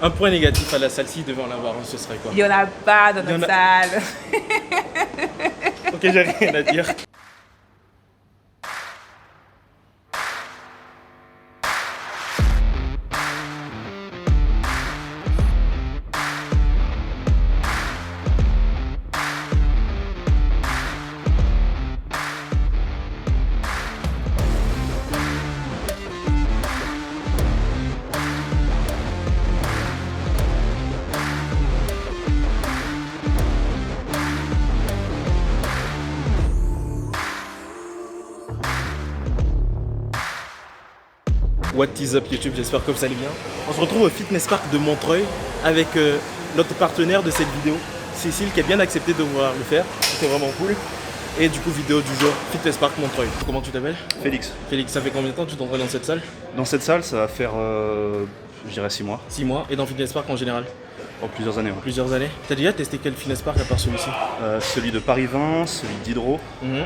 Un point négatif à la salle, s'il devait en avoir un, ce serait quoi? Il n'y en a pas dans notre salle. Ok, j'ai rien à dire. What is up YouTube, j'espère que vous allez bien. On se retrouve au Fitness Park de Montreuil avec notre partenaire de cette vidéo, Cécile, qui a bien accepté de vouloir le faire. C'est vraiment cool. Et du coup, vidéo du jour, Fitness Park Montreuil. Comment tu t'appelles? Félix. Félix, ça fait combien de temps que tu t'entraînes dans cette salle? Dans cette salle, ça va faire, je dirais 6 mois. 6 mois. Et dans Fitness Park en général? Oh, plusieurs années. Ouais. Plusieurs années. T'as déjà testé quel Fitness Park à part celui-ci? Celui de Paris 20, celui d'Hydro. Mhm.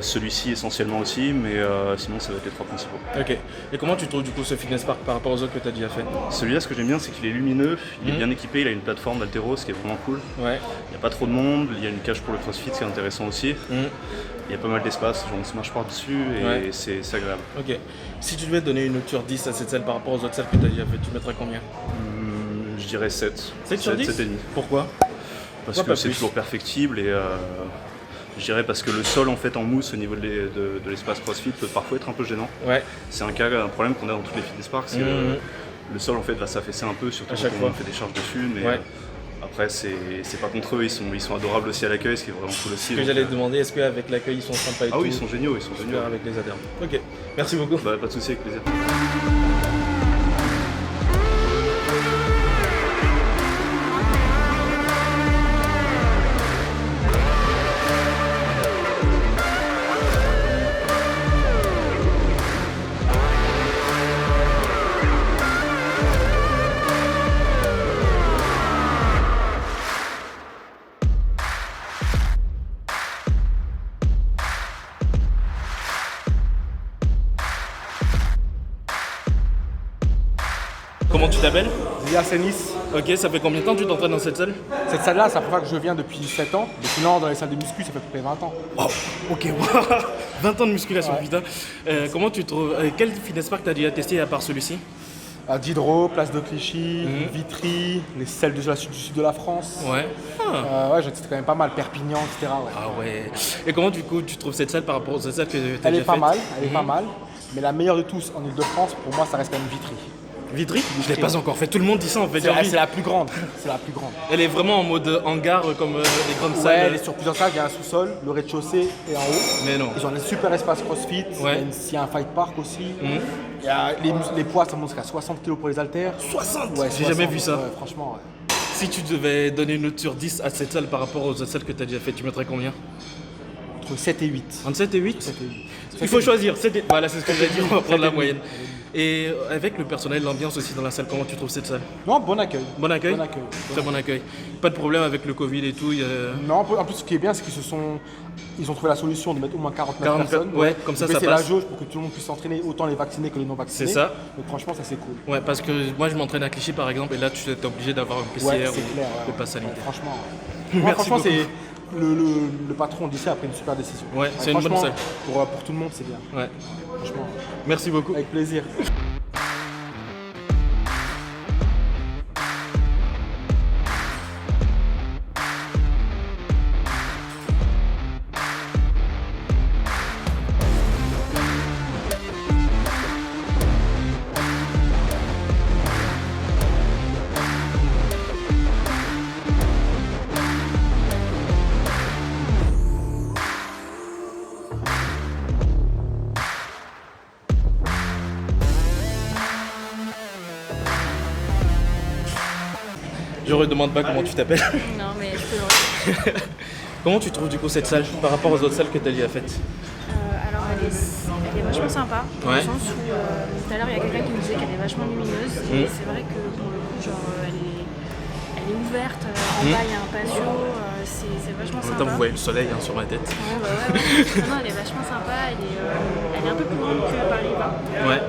Celui-ci essentiellement aussi, mais sinon ça va être les 3 principaux. Ok. Et comment tu trouves du coup ce Fitness Park par rapport aux autres que tu as déjà fait? Celui-là, ce que j'aime bien, c'est qu'il est lumineux, il est bien équipé, il a une plateforme d'haltéro, ce qui est vraiment cool. Ouais. Il n'y a pas trop de monde, il y a une cage pour le crossfit, c'est intéressant aussi. Il y a pas mal d'espace, on se marche par-dessus et Ouais. c'est agréable. Ok. Si tu devais donner une note sur 10 à cette salle par rapport aux autres salles que tu as déjà fait, tu mettrais combien? Je dirais 7. 7 sur 10? 7,5. Pourquoi? Parce Pourquoi que pas c'est plus? toujours perfectible et je dirais parce que le sol en fait en mousse au niveau de l'espace CrossFit peut parfois être un peu gênant. Ouais. C'est un problème qu'on a dans tous les fitness parks, c'est le sol en fait va s'affaisser un peu, surtout À chaque quand fois. on fait des charges dessus, mais Ouais. après c'est pas contre eux, ils sont adorables aussi à l'accueil, ce qui est vraiment cool aussi. Ce que donc, j'allais te demander, est-ce qu'avec l'accueil ils sont sympas et ah tout? oui, ils sont géniaux, ils sont géniaux. Super avec les adhérents. Ok. Merci beaucoup. Bah, pas de souci, avec plaisir. Comment tu t'appelles? Zia Senis. Ok, ça fait combien de temps que tu t'entraînes dans cette salle? Cette salle-là, c'est la première fois que je viens depuis 7 ans. Mais sinon, dans les salles de muscu, ça fait à peu près 20 ans. Wow. Ok, wow. 20 ans de musculation, putain. Comment tu trouves. Quel fitness park t'as déjà testé à part celui-ci? À Diderot, Place de Clichy, Vitry, les salles du sud de la France. Ouais. Ah. Ouais, j'ai testé quand même pas mal. Perpignan, etc. Ouais. Ah ouais. Et comment du coup tu trouves cette salle par rapport aux autres salles que t'as Elle déjà est pas faites? mal, elle est pas mal. Mais la meilleure de tous en Ile-de-France, pour moi, ça reste quand même Vitry. Vitry? Je l'ai pas encore fait. Tout le monde dit ça en fait. C'est la plus grande. C'est la plus grande. Elle est vraiment en mode hangar comme les grandes Ouais, salles. elle est sur plusieurs salles. Il y a un sous-sol, le rez-de-chaussée et en haut. Mais non. Ils ont un super espace CrossFit. Ouais. Il y a un fight park aussi. Il y a les poids, ça monte jusqu'à 60 kg pour les haltères. 60? Ouais, J'ai jamais vu ça. Ouais, franchement, ouais. Si tu devais donner une note sur 10 à cette salle par rapport aux autres salles que tu as déjà fait, tu mettrais combien? Entre 7 et 8. Entre 7 et 8? 7 et 8. Il faut choisir. Voilà, c'est ce que j'allais dire, on va prendre la moyenne. Et avec le personnel, l'ambiance aussi dans la salle, comment tu trouves cette salle? Non, bon accueil. Bon accueil? Bon accueil. Très bon accueil. Pas de problème avec le Covid et tout? Non, en plus, ce qui est bien, c'est ils ont trouvé la solution de mettre au moins 49 44, personnes. ouais, comme ça, De ça baisser la passe. jauge pour que tout le monde puisse s'entraîner, autant les vaccinés que les non vaccinés. C'est ça. Donc franchement, ça c'est cool. Ouais, parce que moi je m'entraîne à Clichy par exemple, et là tu es obligé d'avoir un PCR Ouais, c'est ou clair. le Ouais, pass sanitaire. ouais, franchement, Merci moi, franchement, beaucoup. c'est le patron d'ici a pris une super décision. Ouais, c'est une bonne franchement, salle. Pour tout le monde, c'est bien. Ouais. Franchement, Merci beaucoup. avec plaisir. Je redemande pas comment tu t'appelles. Non, mais je peux le Comment tu trouves du coup cette salle par rapport aux autres salles que tu as déjà faites? Alors, elle est vachement sympa, dans Ouais. le sens où tout à l'heure, il y a quelqu'un qui me disait qu'elle est vachement lumineuse. Et c'est vrai que pour le coup, genre, elle est ouverte. En bas, il y a un patio. C'est vachement En même sympa. temps, vous voyez le soleil sur ma tête. Ouais. Non, elle est vachement sympa. Elle est un peu plus grande que Paris 20. Ouais.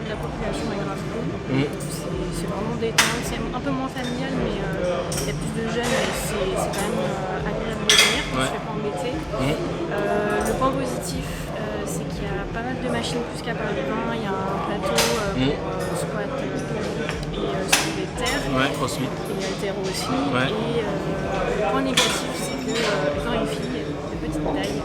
La population est grave cool. c'est vraiment détente, c'est un peu moins familial, mais il y a plus de jeunes et c'est quand même agréable de venir, on ne se fait pas embêter. Le point positif, c'est qu'il y a pas mal de machines plus qu'à part du vin, il y a un plateau pour squat et soulevé de terre. Ouais, crossfit. Et haltéro aussi. Ouais. Et le point négatif, c'est que étant une fille de petite taille,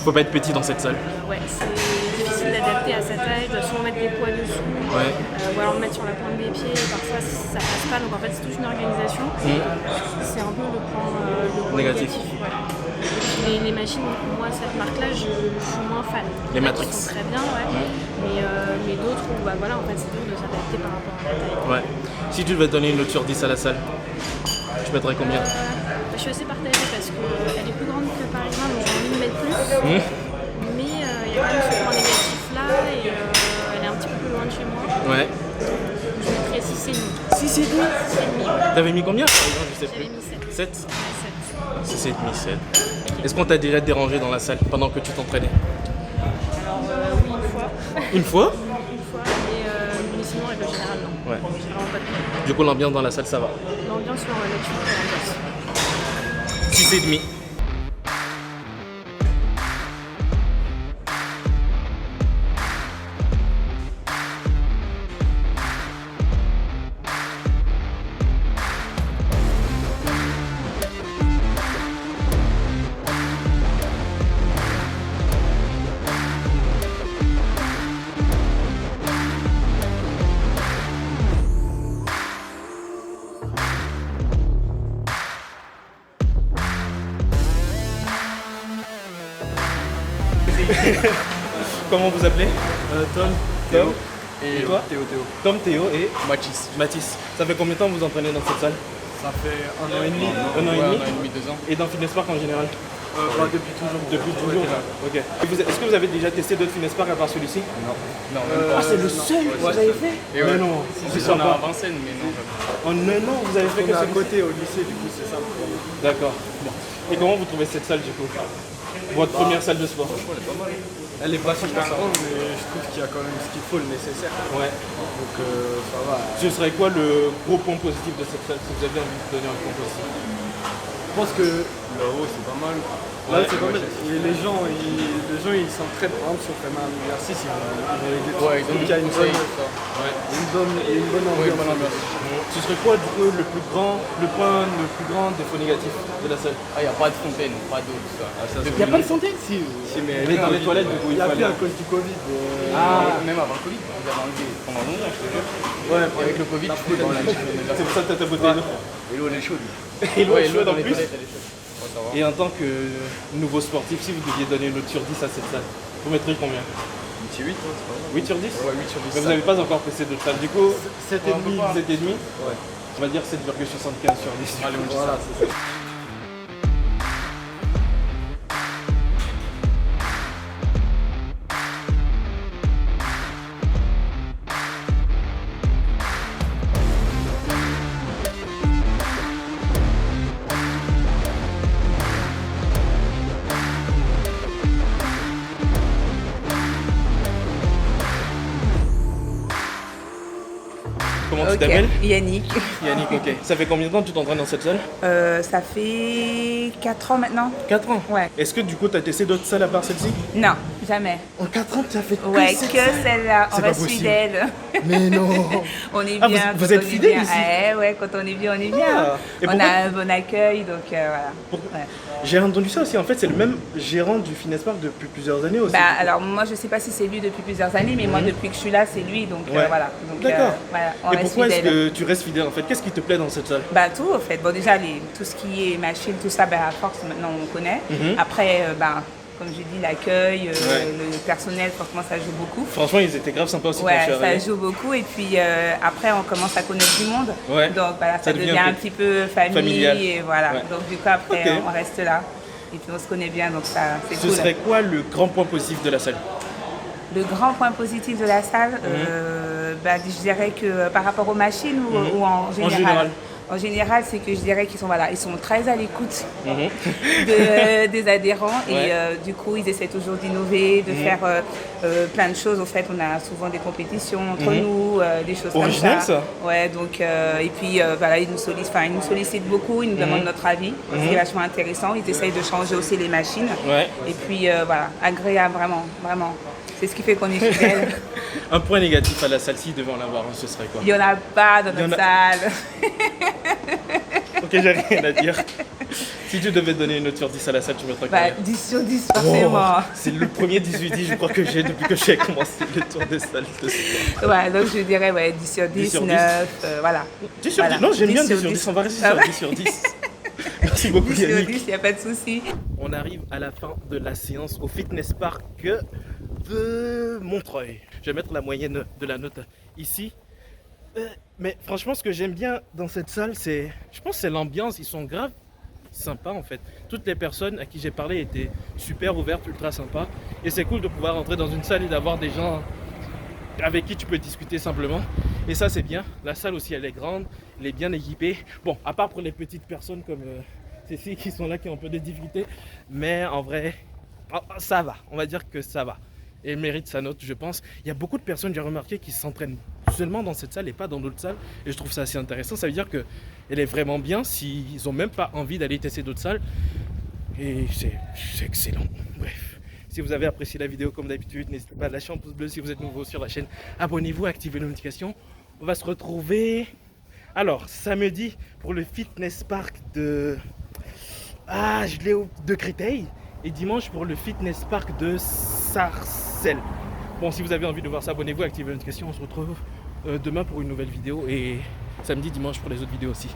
Faut pas être petit dans cette salle. ouais, c'est difficile d'adapter à sa taille, je dois souvent mettre des poids dessous, Ouais. ou alors me mettre sur la pointe des pieds, et parfois ça passe pas, donc en fait c'est toute une organisation. C'est un peu le point Négatif. voilà. Et puis les machines, moi cette marque-là, je suis moins fan. Les Ils Matrix. sont très bien, ouais. Mais d'autres, où, bah, voilà, en fait c'est dur de s'adapter par rapport à la taille. Ouais. Si tu devais donner une note sur 10 à la salle, tu mettrais combien? Je suis assez partagée parce qu'elle est plus grande que Paris 20, donc j'ai envie de mettre plus. Mais il y a quand même ce point négatif là et elle est un petit peu plus loin de chez moi. Ouais. Je mettrais 6,5. 6,5. 6,5, ouais. T'avais mis combien par exemple? Je sais J'avais plus. mis 7. 7. 7. 6,5, 7. Est-ce qu'on t'a déjà dérangé dans la salle pendant que tu t'entraînais? Alors oui, une fois. Une fois? Une fois, mais sinon, règle générale, non. Ouais. J'ai vraiment pas de problème. Du coup, l'ambiance dans la salle, ça va. L'ambiance, sur là-dessus, l'ambiance. 6,5. Comment vous appelez? Tom. Tom. Et toi? Théo. Tom, Théo et Mathis. Mathis. Ça fait combien de temps vous vous entraînez dans cette salle? Ça fait 1 an et demi. Un an et demi? 2 ans. Et dans Fitness Park en général? Depuis toujours. Depuis toujours? Ok. Est-ce que vous avez déjà testé d'autres Fitness Park à part celui-ci? Non. Ah, c'est le seul que vous avez fait? Et ouais. Mais non, C'est c'est on a à sympa. Vincennes, mais non. En un an, vous avez fait On que est à celui-ci? côté au lycée, du coup, c'est ça. D'accord. Bon. Et comment vous trouvez cette salle du coup? Votre première salle de sport? Elle est pas super grande, mais je trouve qu'il y a quand même ce qu'il faut, le nécessaire. Ouais. Donc ça va. Ce serait quoi le gros point positif de cette salle si vous avez envie de donner un point positif? Je pense que là-haut, c'est pas mal. Là, Ouais, c'est pas mal. Et les gens, ils s'entraînent. Par exemple, si on fait un exercice, ils vont aider. Ouais, Donc il y a une bonne ambiance. Ce serait quoi du coup le plus grand défaut négatif de la salle? Ah, il n'y a pas de fontaine, pas d'eau, tout ça. Il n'y a pas de fontaine? Si, mais Mais dans les toilettes du coup il il y a faut plus aller. à cause du Covid. Même avant le Covid, vous avez enlevé pendant longtemps, je te jure. Ouais, Et avec le Covid, je pouvais dans la C'est pour ça que t'as ta bouteille d'eau. Et l'eau, elle est chaude. Et l'eau est Ouais, chaude en dans les plus. toilettes, elle est chaude. Faut savoir. Et en tant que nouveau sportif, si vous deviez donner une note sur 10 à cette salle, vous mettriez combien? un petit 8, hein, c'est pas mal. 8 sur 10? Ouais, 8 sur 10. Mais vous n'avez pas encore testé d'autres salles. Du coup, 7,5. 7,5. Ouais. On va dire 7,75 sur 10. Allez, on dit ça. C'est ça. Comment tu t'appelles? Yannick. Yannick, ok. Ça fait combien de temps que tu t'entraînes dans cette salle? Ça fait 4 ans maintenant. 4 ans. Ouais. Est-ce que du coup tu as testé d'autres salles à part celle-ci? Non, jamais. En 4 ans tu as fait que Ouais, cette que salle? celle-là. On C'est pas reste possible. fidèle. Mais non. On est Ah, bien. vous quand êtes on est fidèle bien. ici? Ouais, quand on est bien, on est bien. Ah. Et On pourquoi- a un bon accueil, donc voilà. Pourquoi- Ouais. J'ai entendu ça aussi, en fait c'est le même gérant du Fitness Park depuis plusieurs années aussi. Bah, alors moi je sais pas si c'est lui depuis plusieurs années, mais moi depuis que je suis là c'est lui, donc Ouais. voilà. Donc, D'accord. voilà, on Et reste pourquoi est-ce fidèle. que tu restes fidèle en fait? Qu'est-ce qui te plaît dans cette salle? Bah tout en fait. Bon déjà tout ce qui est machine, tout ça, bah, à force maintenant on connaît. Après, bah, comme j'ai dit, l'accueil, le personnel, franchement ça joue beaucoup. Franchement ils étaient grave sympas aussi quand je Ouais, suis ça arrivé. joue beaucoup et puis après on commence à connaître du monde. Ouais. Donc voilà, ça devient un petit peu famille familial. et voilà. Ouais. Donc du coup après Ok. on reste là et puis on se connaît bien, donc ça c'est Ce cool. serait quoi le grand point positif de la salle? Le grand point positif de la salle, bah, je dirais que par rapport aux machines ou en général. En général, c'est que je dirais qu'ils sont, voilà, ils sont très à l'écoute des adhérents et Ouais. du coup, ils essaient toujours d'innover, de faire plein de choses. En fait, on a souvent des compétitions entre nous, des choses Original, comme ça. ça. Ouais, donc, et puis voilà, ils nous sollicitent beaucoup, ils nous demandent notre avis, ce qui est vachement intéressant. Ils essayent de changer aussi les machines. Ouais. Et puis voilà, agréable, vraiment, vraiment. C'est ce qui fait qu'on est fidèles. Un point négatif à la salle, si devant l'avoir, ce serait quoi? Il n'y en a pas dans Il y en notre a- salle. Ok, j'ai rien à dire. Si tu devais donner une note sur 10 à la salle, tu mettrais Bah, combien? 10 sur 10, forcément. C'est le premier 18 je crois que j'ai depuis que j'ai commencé le tour de salle de sport. Ouais, donc je dirais 10 sur 10, 10 sur 10. 9, voilà. 10 sur Voilà. 10, non, j'aime 10 bien 10 sur sur 10, 10. on va rester Ah sur ouais. 10 sur 10. Merci beaucoup 10 sur Yannick. 10, il n'y a pas de souci. On arrive à la fin de la séance au Fitness Park de Montreuil. Je vais mettre la moyenne de la note ici. Mais franchement, ce que j'aime bien dans cette salle, c'est, je pense, c'est l'ambiance. Ils sont grave sympas en fait. Toutes les personnes à qui j'ai parlé étaient super ouvertes, ultra sympas. Et c'est cool de pouvoir entrer dans une salle et d'avoir des gens avec qui tu peux discuter simplement. Et ça, c'est bien. La salle aussi, elle est grande, elle est bien équipée. Bon, à part pour les petites personnes comme Cécile qui sont là, qui ont un peu de difficultés. Mais en vrai, ça va. On va dire que ça va. Et elle mérite sa note, je pense. Il y a beaucoup de personnes, j'ai remarqué, qui s'entraînent seulement dans cette salle et pas dans d'autres salles. Et je trouve ça assez intéressant. Ça veut dire qu'elle est vraiment bien s'ils n'ont même pas envie d'aller tester d'autres salles. Et c'est excellent. Bref. Si vous avez apprécié la vidéo comme d'habitude, n'hésitez pas à lâcher un pouce bleu si vous êtes nouveau sur la chaîne. Abonnez-vous, activez les notifications. On va se retrouver alors samedi pour le Fitness Park de de Créteil et dimanche pour le Fitness Park de Sarcelles. Bon, si vous avez envie de voir ça, abonnez-vous, activez les notifications. On se retrouve demain pour une nouvelle vidéo et samedi, dimanche pour les autres vidéos aussi.